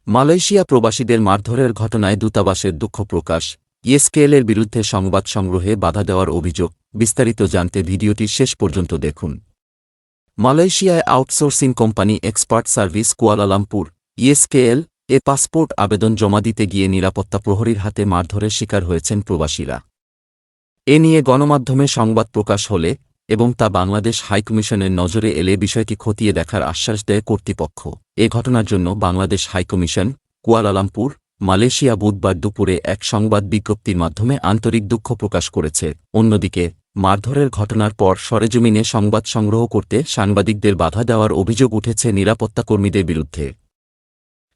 Malaysia প্রবাসীদের মারধরের ঘটনায় দূতাবাসের দুঃখ প্রকাশ, ইএসকেএলের বিরুদ্ধে সংবাদ সংগ্রহে বাধা দেওয়ার অভিযোগ। বিস্তারিত জানতে ভিডিওটি শেষ পর্যন্ত দেখুন। মালয়েশিয়ায় outsourcing company expert service Kuala Lumpur ইএসকেএল a passport আবেদন জমা দিতে গিয়ে নিরাপত্তা প্রহরীর হাতে মারধরের শিকার হয়েছেন প্রবাসীরা। এ নিয়ে গণমাধ্যমে সংবাদ প্রকাশ হলে এবং তা বাংলাদেশ হাইকমিশনের নজরে এলে বিষয়টি খতিয়ে দেখার আশ্বাস দেয় কর্তৃপক্ষ। এ ঘটনার জন্য বাংলাদেশ হাইকমিশন কুয়ালালামপুর মালয়েশিয়া বুধবার দুপুরে এক সংবাদ বিজ্ঞপ্তির মাধ্যমে আন্তরিক দুঃখ প্রকাশ করেছে। অন্যদিকে মারধরের ঘটনার পর সরেজমিনে সংবাদ সংগ্রহ করতে সাংবাদিকদের বাধা দেওয়ার অভিযোগ উঠেছে নিরাপত্তাকর্মীদের বিরুদ্ধে।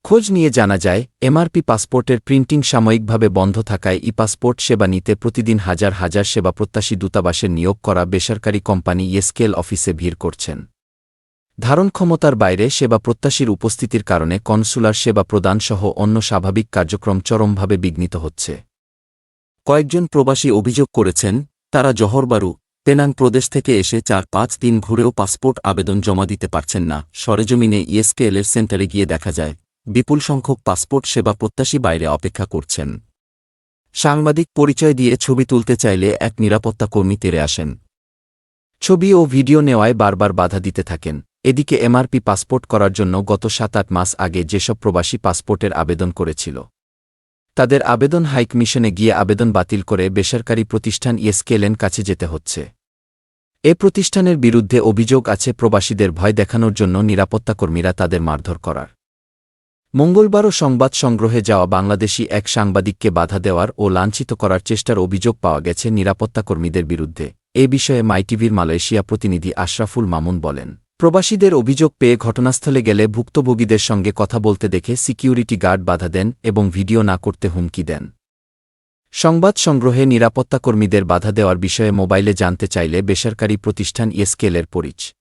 খোঁজ নিয়ে জানা যায়, এমআরপি পাসপোর্টের প্রিন্টিং সাময়িকভাবে বন্ধ থাকায় ই পাসপোর্ট সেবা নিতে প্রতিদিন হাজার হাজার সেবাপ্রত্যাশী দূতাবাসের নিয়োগ করা বেসরকারি কোম্পানি ইএসকেএল অফিসে ভিড় করছেন। ধারণ ক্ষমতার বাইরে সেবা প্রত্যাশীর উপস্থিতির কারণে কনসুলার সেবা প্রদানসহ অন্য স্বাভাবিক কার্যক্রম চরমভাবে বিঘ্নিত হচ্ছে। কয়েকজন প্রবাসী অভিযোগ করেছেন, তারা জহরবারু, পেনাং প্রদেশ থেকে এসে ৪-৫ দিন ঘুরেও পাসপোর্ট আবেদন জমা দিতে পারছেন না। সরেজমিনে ইএসকেএলের সেন্টারে গিয়ে দেখা যায়, বিপুল সংখ্যক পাসপোর্ট সেবা প্রত্যাশী বাইরে অপেক্ষা করছেন। সাংবাদিক পরিচয় দিয়ে ছবি তুলতে চাইলে এক নিরাপত্তা কর্মী তেড়ে আসেন। ছবি ও ভিডিও নেওয়ায় বারবার বাধা দিতে থাকেন। এদিকে এমআরপি পাসপোর্ট করার জন্য গত ৭-৮ মাস আগে যেসব প্রবাসী পাসপোর্টের আবেদন করেছিল, তাদের আবেদন হাইকমিশনে গিয়ে আবেদন বাতিল করে বেসরকারি প্রতিষ্ঠান ইএসকেএলের কাছে যেতে হচ্ছে। এ প্রতিষ্ঠানের বিরুদ্ধে অভিযোগ আছে প্রবাসীদের ভয় দেখানোর জন্য নিরাপত্তাকর্মীরা তাদের মারধর করার। মঙ্গলবারও সংবাদ সংগ্রহে যাওয়া বাংলাদেশি এক সাংবাদিককে বাধা দেওয়ার ও লাঞ্ছিত করার চেষ্টার অভিযোগ পাওয়া গেছে নিরাপত্তাকর্মীদের বিরুদ্ধে। এ বিষয়ে মাইটিভির মালয়েশিয়া প্রতিনিধি আশরাফুল মামুন বলেন, প্রবাসীদের অভিযোগ পেয়ে ঘটনাস্থলে গেলে ভুক্তভোগীদের সঙ্গে কথা বলতে দেখে সিকিউরিটি গার্ড বাধা দেন এবং ভিডিও না করতে হুমকি দেন। সংবাদ সংগ্রহে নিরাপত্তাকর্মীদের বাধা দেওয়ার বিষয়ে মোবাইলে জানতে চাইলে বেসরকারি প্রতিষ্ঠান ইএসকেএলের পরিচয়